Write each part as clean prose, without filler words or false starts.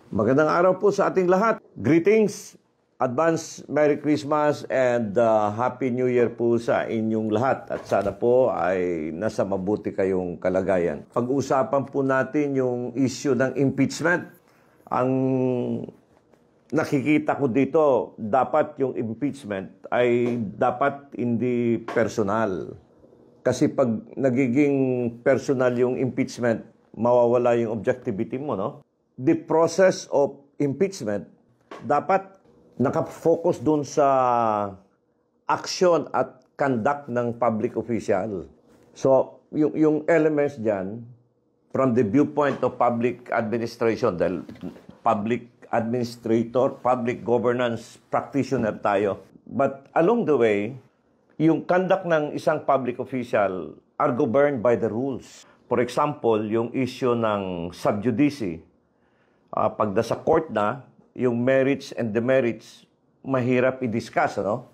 Magandang araw po sa ating lahat. Greetings, advance Merry Christmas and Happy New Year po sa inyong lahat. At sana po ay nasa mabuti kayong kalagayan. Pag-usapan po natin yung issue ng impeachment. Ang nakikita ko dito, dapat yung impeachment ay dapat hindi personal. Kasi pag nagiging personal yung impeachment, mawawala yung objectivity mo, no? The process of impeachment dapat nakafocus dun sa action at conduct ng public official. So, yung elements dyan, from the viewpoint of public administration, dahil public administrator, public governance practitioner tayo. But along the way, yung conduct ng isang public official are governed by the rules. For example, yung issue ng sub judice, pag nasa court na, yung merits and demerits, mahirap i-discuss, ano?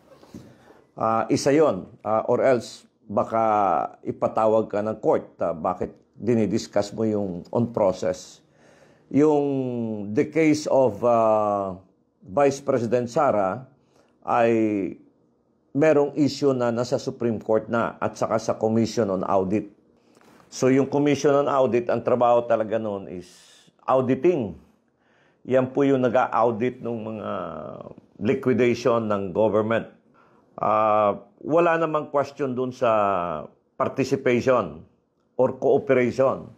Isa yon, or else, baka ipatawag ka ng court. Bakit dinidiscuss mo yung on process? Yung the case of Vice President Sara ay merong issue na nasa Supreme Court na at saka sa Commission on Audit. So yung Commission on Audit, ang trabaho talaga noon is auditing. Yan po yung nag-audit ng mga liquidation ng government. Wala namang question dun sa participation or cooperation.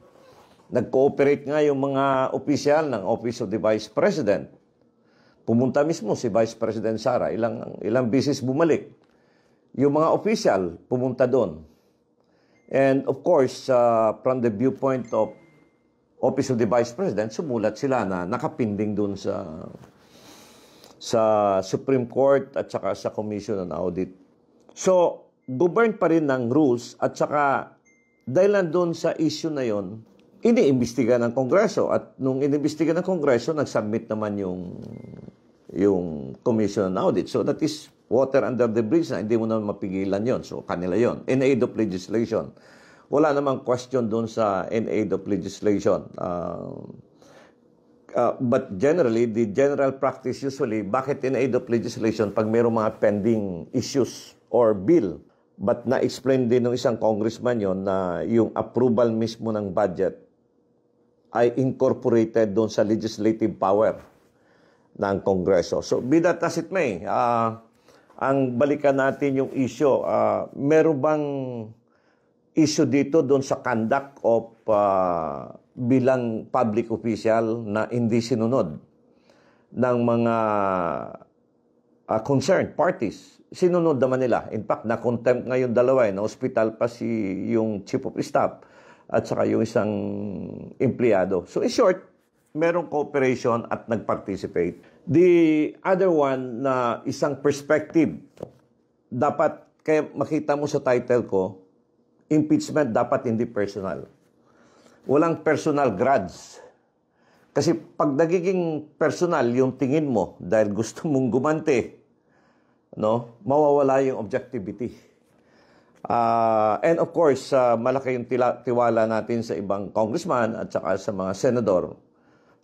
Nag-cooperate nga yung mga opisyal ng Office of the Vice President. Pumunta mismo si Vice President Sara, ilang beses bumalik. Yung mga opisyal pumunta doon. And of course, from the viewpoint of Office of the Vice President, sumulat sila na nakapinding dun sa Supreme Court at saka sa Commission on Audit. So, governed pa rin ng rules at saka dahil nandun sa issue na yon, iniimbestiga ng Kongreso. At nung iniimbestiga ng Kongreso, nag-submit naman yung Commission on Audit. So, that is water under the bridge na hindi mo naman mapigilan yon. So, kanila yon. In aid of legislation. Wala namang question doon sa in aid of legislation. But generally, the general practice usually, bakit in aid of legislation pag mayroong mga pending issues or bill? But na-explain din ng isang congressman yon na yung approval mismo ng budget ay incorporated doon sa legislative power ng Kongreso. So, be that as it may, ang balikan natin yung issue, meron bang issue dito doon sa conduct of bilang public official na hindi sinunod ng mga concerned parties. Sinunod naman nila. In fact, na-contempt ngayon dalawa. Na-hospital pa yung chief of staff at saka yung isang empleyado. So in short, merong cooperation at nag-participate. The other one na isang perspective, dapat, kaya makita mo sa title ko, impeachment dapat hindi personal. Walang personal grudge. Kasi pag nagiging personal yung tingin mo dahil gusto mong gumante, no, mawawala yung objectivity. And of course, malaki yung tiwala natin sa ibang congressman at saka sa mga senador.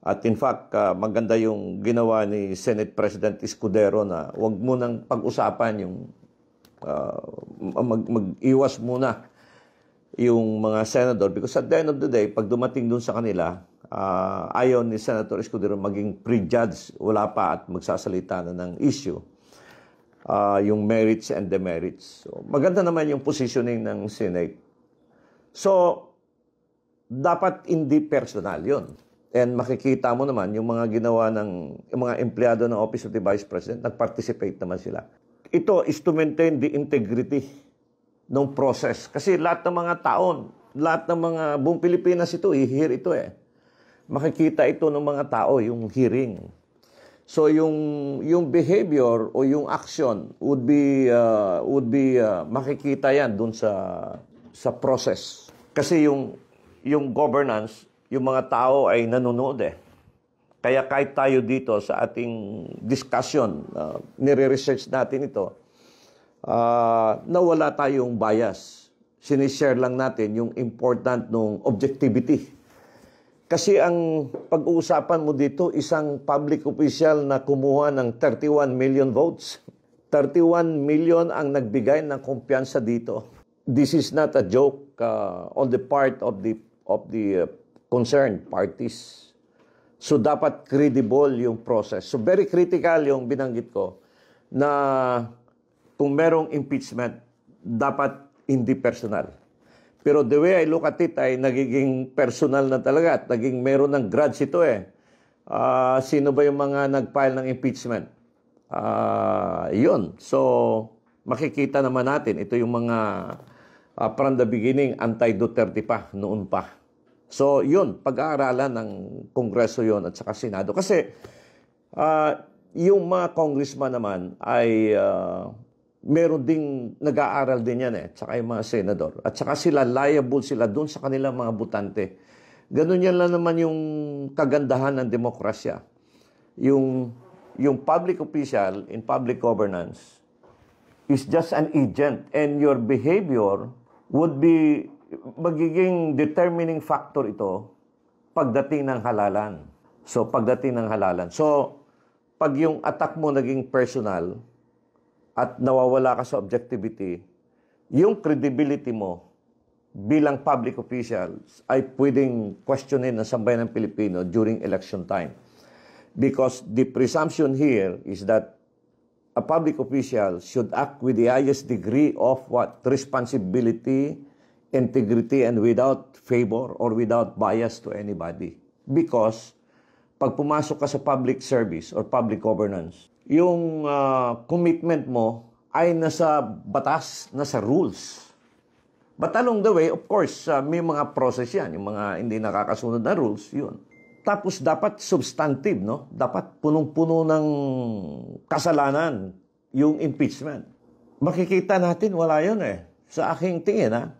At in fact, maganda yung ginawa ni Senate President Escudero na wag mo nang pag-usapan yung mag-iwas muna yung mga senador because at the end of the day, pag dumating dun sa kanila, ayaw ni Senator Escudero maging prejudge, wala pa at magsasalita na ng issue, yung merits and demerits. So, maganda naman yung positioning ng Senate. So, dapat hindi personal yon. And makikita mo naman yung mga ginawa yung mga empleyado ng Office of the Vice President, nag-participate naman sila. Ito is to maintain the integrity ng process. Kasi lahat ng mga taon, lahat ng mga buong Pilipinas ito, i-hear ito eh. Makikita ito ng mga tao, yung hearing. So yung behavior o yung action would be makikita yan dun sa process. Kasi yung governance, yung mga tao ay nanonood eh. Kaya kahit tayo dito sa ating discussion, nire-research natin ito, na wala tayong bias. Sinishare lang natin yung important ng objectivity. Kasi ang pag-uusapan mo dito, isang public official na kumuha ng 31 million votes. 31 million ang nagbigay ng kumpiyansa dito. This is not a joke on the part of the concerned parties. So dapat credible yung process. So very critical yung binanggit ko na kung merong impeachment, dapat hindi personal. Pero the way I look at it ay nagiging personal na talaga at naging meron ng grudge ito eh. Sino ba yung mga nag-file ng impeachment? Yun. So, makikita naman natin, ito yung mga from the beginning, anti-Duterte pa, noon pa. So, yun, pag-aaralan ng Kongreso yun at saka Senado. Kasi, yung mga congressman naman ay meron ding nag-aaral din yan at saka yung mga senador. At saka sila, liable sila doon sa kanilang mga butante. Ganun yan lang naman yung kagandahan ng demokrasya. Yung public official in public governance is just an agent and your behavior would be magiging determining factor ito pagdating ng halalan. So, pagdating ng halalan. So, pag yung attack mo naging personal at nawawala ka sa objectivity, yung credibility mo bilang public officials ay pwedeng questionin ng sambayan ng Pilipino during election time. Because the presumption here is that a public official should act with the highest degree of what? Responsibility, integrity, and without favor or without bias to anybody. Because pag pumasok ka sa public service or public governance, yung commitment mo ay nasa batas, nasa rules. But along the way, of course, may mga process yan. Yung mga hindi nakakasunod na rules, yun. Tapos dapat substantive, no? Dapat punong-puno ng kasalanan yung impeachment. Makikita natin, wala yun eh. Sa aking tingin,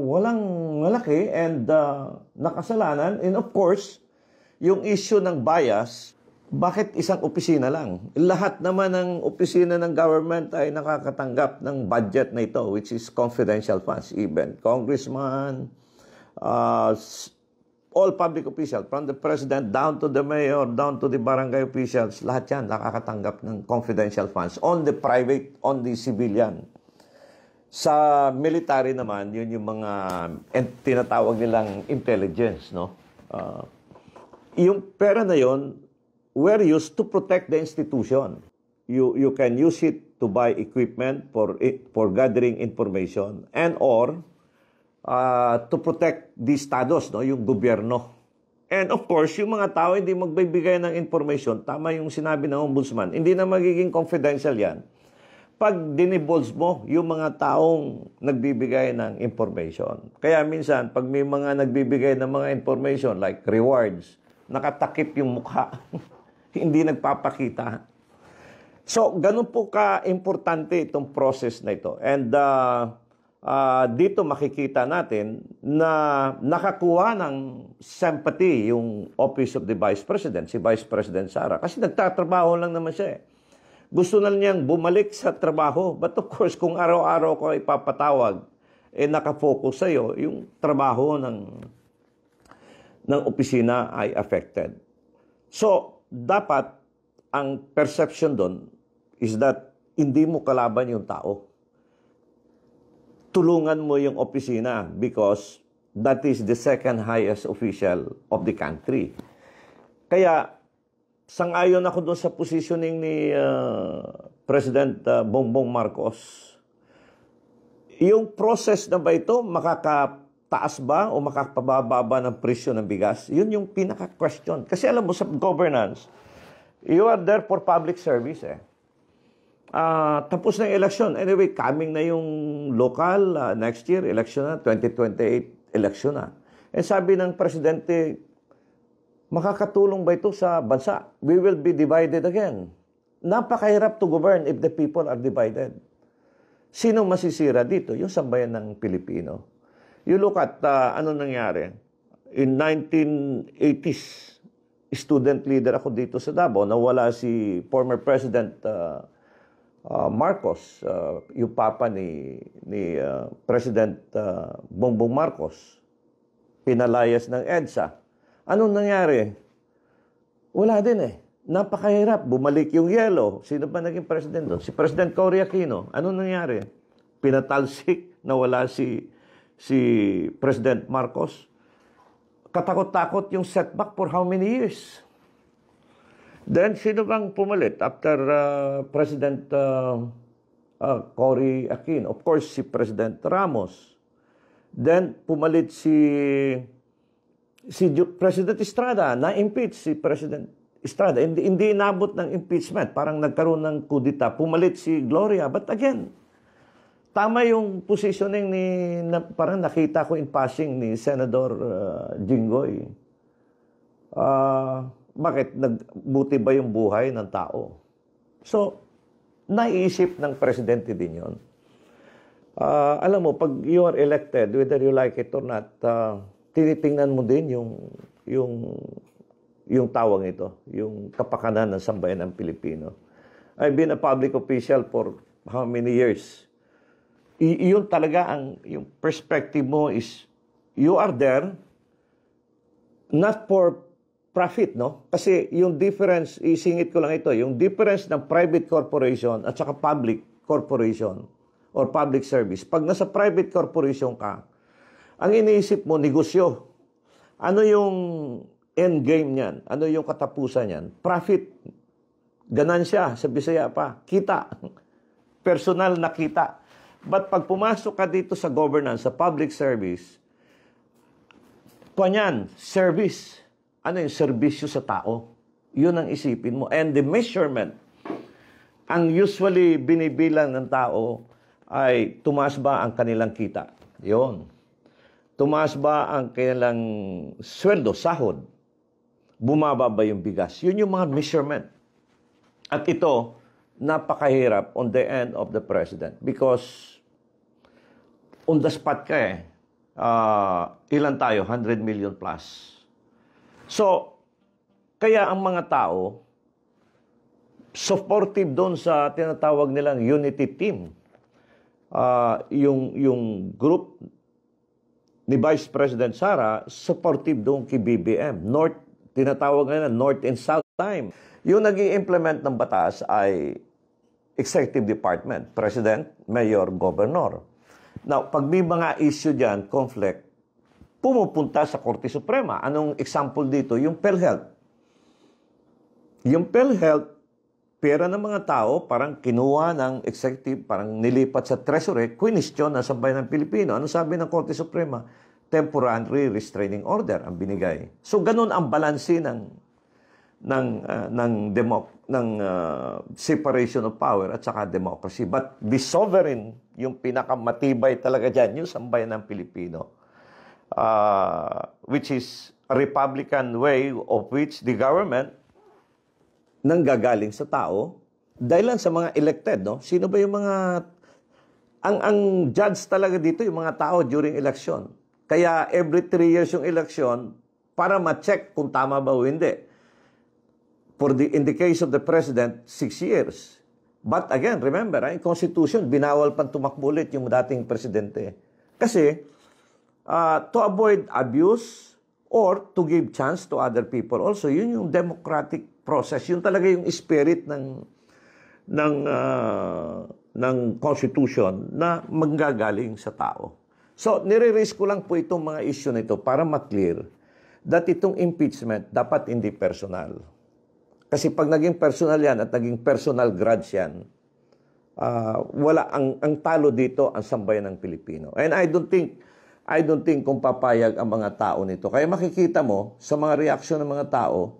walang malaki and nakasalanan. And of course, yung issue ng bias, bakit isang opisina lang? Lahat naman ng opisina ng government ay nakakatanggap ng budget na ito, which is confidential funds. Even congressman, all public officials, from the president down to the mayor, down to the barangay officials, lahat yan nakakatanggap ng confidential funds on the private, on the civilian. Sa military naman, yun yung mga tinatawag nilang intelligence, no? Yung pera na yun, were used to protect the institution. You can use it to buy equipment for gathering information and or to protect the estados, no, yung gobyerno. And of course, yung mga tao hindi magbibigay ng information, tama yung sinabi ng ombudsman, hindi na magiging confidential yan. Pag dinibulge mo yung mga taong nagbibigay ng information. Kaya minsan, pag may mga nagbibigay ng mga information like rewards, nakatakip yung mukha, hindi nagpapakita. So, ganun po ka-importante itong process na ito. And dito makikita natin na nakakuha ng sympathy yung Office of the Vice President, si Vice President Sara. Kasi nagtatrabaho lang naman siya eh. Gusto na niyang bumalik sa trabaho. But of course, kung araw-araw ko ipapatawag, nakafocus sa'yo, yung trabaho ng opisina ay affected. So, dapat ang perception doon is that hindi mo kalaban yung tao. Tulungan mo yung opisina because that is the second highest official of the country. Kaya, sang-ayon ako doon sa positioning ni President Bongbong Marcos. Yung process na ba ito, makakataas ba o makakapababa ba ng presyo ng bigas? Yun yung pinaka-question. Kasi alam mo, sa governance, you are there for public service eh. Tapos na yung election. Anyway, coming na yung local, next year, election na, 2028 election na. And sabi ng presidente, makakatulong ba ito sa bansa? We will be divided again. Napakahirap to govern if the people are divided. Sino masisira dito? Yung sambayan ng Pilipino. You look at ano nangyari. In 1980s, student leader ako dito sa Davao. Nawala si former President Marcos, yung papa ni President Bongbong Marcos, pinalayas ng EDSA. Anong nangyari? Wala din eh. Napakahirap. Bumalik yung yellow. Sino ba naging president doon? Si President Cory Aquino. Anong nangyari? Pinatalsik na wala si President Marcos. Katakot-takot yung setback for how many years? Then, sino bang pumalit after President Cory Aquino? Of course, si President Ramos. Then, pumalit si President Estrada. Na-impeach si President Estrada. Hindi inabot ng impeachment. Parang nagkaroon ng kudita. Pumalit si Gloria. But again, tama yung positioning parang nakita ko in passing ni Senador Jinggoy. Bakit? Nagbuti ba yung buhay ng tao? So, naiisip ng presidente din yun. Alam mo, pag you are elected, whether you like it or not, tinitingnan mo din yung tawag ito, yung kapakanan ng sambayan ng Pilipino. I've been a public official for how many years? Yun talaga yung perspective mo is, you are there, not for profit, no? Kasi yung difference, isingit ko lang ito, yung difference ng private corporation at saka public corporation or public service. Pag nasa private corporation ka, ang iniisip mo, negosyo. Ano yung end game niyan? Ano yung katapusan niyan? Profit. Ganansya, sa Bisaya pa. Kita. Personal na kita. But pag pumasok ka dito sa governance, sa public service, panyan, service. Ano yung serbisyo sa tao? Yun ang isipin mo. And the measurement, ang usually binibilang ng tao ay tumaas ba ang kanilang kita? Yun. Tumaas ba ang kanilang sweldo, sahod? Bumaba ba yung bigas? Yun yung mga measurement. At ito, napakahirap on the end of the president because on the spot ka eh. Ilan tayo? 100 million plus. So, kaya ang mga tao, supportive doon sa tinatawag nilang unity team. Yung group ni Vice President Sara, supportive doon kay BBM. Tinatawag nila North and South time. Yung nag-i-implement ng batas ay Executive Department, President, Mayor, Governor. Now, pag may mga issue dyan, conflict, pumupunta sa Korte Suprema. Anong example dito? Yung PhilHealth. Yung PhilHealth, pera ng mga tao, parang kinuha ng executive, parang nilipat sa treasury, question na sa bayan ng Pilipino. Ano sabi ng Korte Suprema? Temporary restraining order ang binigay. So, ganun ang balansi ng separation of power at saka democracy. But the sovereign, yung pinakamatibay talaga dyan, yung sambayan ng Pilipino. Which is a Republican way of which the government nanggagaling sa tao dahil lang sa mga elected, no? Sino ba yung mga ang judge talaga dito yung mga tao during election. Kaya every 3 years yung election para ma-check kung tama ba o hindi. In the case of the president, 6 years. But again, remember, in Constitution, binawal pang tumakbo ulit yung dating presidente. Kasi to avoid abuse or to give chance to other people. Also, yun yung democratic process. Yun talaga yung spirit ng Constitution na manggagaling sa tao. So, nire-raise ko lang po itong mga issue na ito para ma-clear that itong impeachment dapat hindi personal. Kasi pag naging personal yan at naging personal grudge yan, wala ang talo dito ang sambayan ng Pilipino. And I don't think kung papayag ang mga tao nito. Kaya makikita mo sa mga reaksyon ng mga tao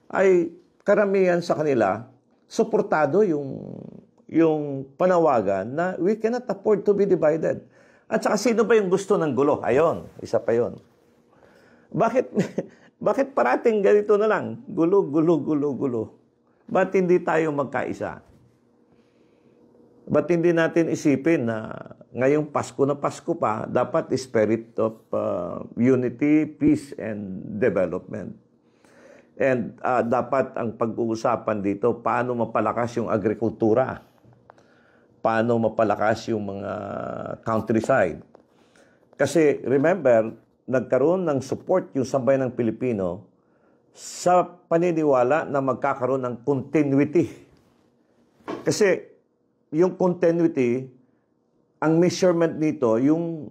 ay karamihan sa kanila suportado yung panawagan na we cannot afford to be divided. At saka sino ba yung gusto ng gulo? Ayon, isa pa yon. Bakit parating ganito na lang? Gulo, gulo, gulo, gulo. Ba't hindi tayo magkaisa? Ba't hindi natin isipin na ngayong Pasko na Pasko pa, dapat spirit of unity, peace, and development. And dapat ang pag-uusapan dito, paano mapalakas yung agrikultura? Paano mapalakas yung mga countryside? Kasi remember, nagkaroon ng support yung sambayan ng Pilipino sa paniniwala na magkakaroon ng continuity. Kasi yung continuity, ang measurement nito, yung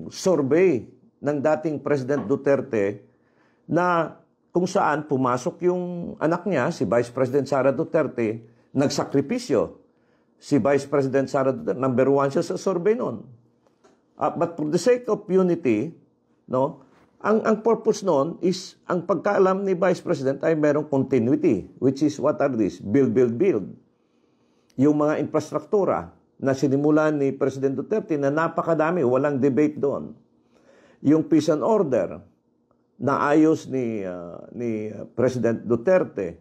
survey ng dating President Duterte na kung saan pumasok yung anak niya, si Vice President Sara Duterte, nagsakripisyo. Si Vice President Sara Duterte, number 1 siya sa survey noon. But for the sake of unity, no, ang purpose noon is, ang pagkaalam ni Vice President ay merong continuity, which is what are these? Build, build, build. Yung mga infrastruktura na sinimulan ni President Duterte na napakadami, walang debate doon. Yung peace and order na ayos ni President Duterte,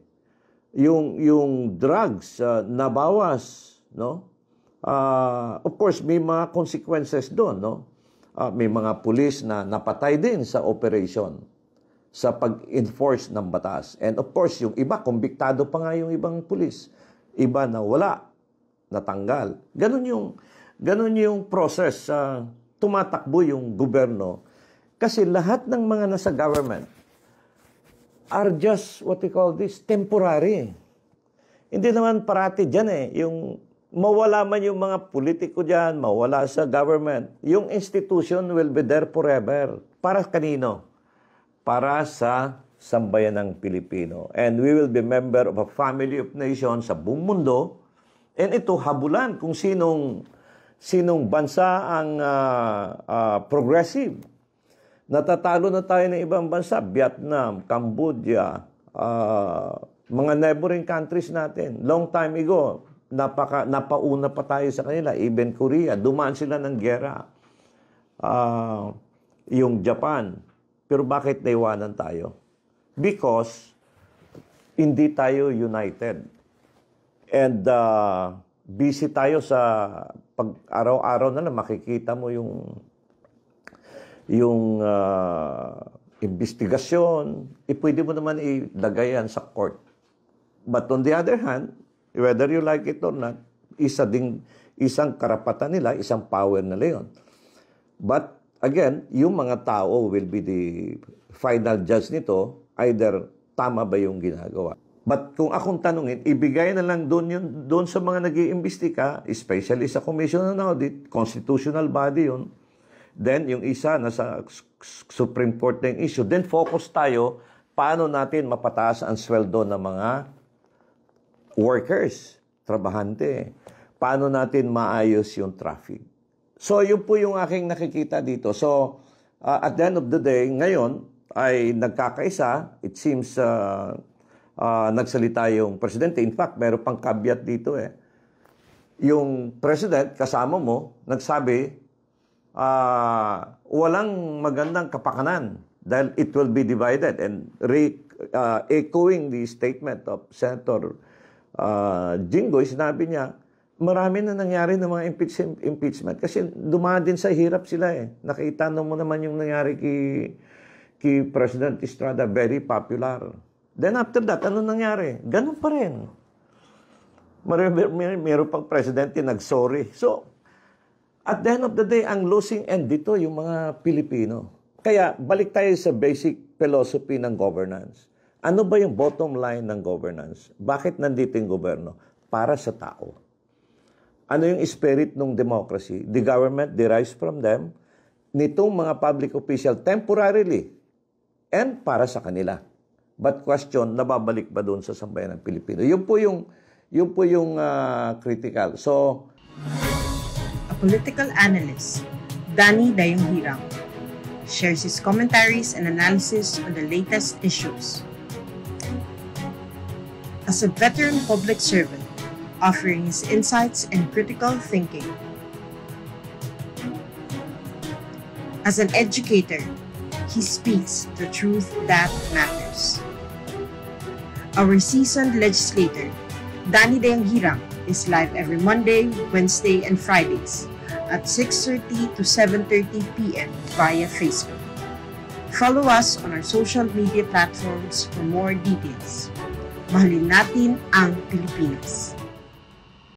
yung drugs na bawas, no? Of course, may mga consequences doon, no? May mga pulis na napatay din sa operation, sa pag-enforce ng batas. And of course, yung iba, kumbiktado pa nga yung ibang pulis. Iba na wala, natanggal. Ganun yung process. Tumatakbo yung gobyerno. Kasi lahat ng mga nasa government are just, what we call this, temporary. Hindi naman parati dyan yung mawala man yung mga politiko dyan, mawala sa government, yung institution will be there forever. Para kanino? Para sa sambayan ng Pilipino. And we will be member of a family of nations sa buong mundo. And ito, habulan kung sinong bansa ang progressive. Natatalo na tayo ng ibang bansa, Vietnam, Cambodia, mga neighboring countries natin. Long time ago, napauna pa tayo sa kanila, even Korea, dumaan sila ng giyera. Yung Japan. Pero bakit naiwanan tayo? Because hindi tayo united. And busy tayo sa pag-araw-araw na lang, makikita mo yung investigasyon, pwede mo naman ilagay yan sa court. But on the other hand, whether you like it or not, isang karapatan nila, isang power nila yun. But again, yung mga tao will be the final judge nito, either tama ba yung ginagawa. But kung akong tanungin, ibigay na lang doon sa mga nag-iimbestiga, especially sa Commission on Audit, constitutional body yun. Then, yung isa, nasa Supreme Court na yung issue. Then, focus tayo, paano natin mapataas ang sweldo ng mga workers, trabahante. Paano natin maayos yung traffic. So, yun po yung aking nakikita dito. So, at the end of the day, ngayon, ay nagkakaisa. It seems, nagsalita yung presidente. In fact, meron pang caveat dito Yung president, kasama mo, nagsabi, walang magandang kapakanan dahil it will be divided. And echoing the statement of Senator Jinggoy, sinabi niya, marami na nangyari ng mga impeachment kasi dumaan din sa hirap sila Nakita mo naman yung nangyari kay President Estrada, very popular. Then after that, ano nangyari? Ganun pa rin. Meron pang presidente nag-sorry. So, at the end of the day, ang losing end dito yung mga Pilipino. Kaya balik tayo sa basic philosophy ng governance. Ano ba yung bottom line ng governance? Bakit nandito yung gobyerno? Para sa tao. Ano yung spirit ng democracy? The government derives from them. Nitong mga public official temporarily and para sa kanila. But question, nababalik ba doon sa sambayan ng Pilipino? Yun po yung critical. So, political analyst, Danny Dayong-Hirang, shares his commentaries and analysis on the latest issues. As a veteran public servant, offering his insights and critical thinking. As an educator, he speaks the truth that matters. Our seasoned legislator, Danny Dayong-Hirang, is live every Monday, Wednesday, and Fridays at 6:30 to 7:30 p.m. via Facebook. Follow us on our social media platforms for more details. Mahalin natin ang Pilipinas.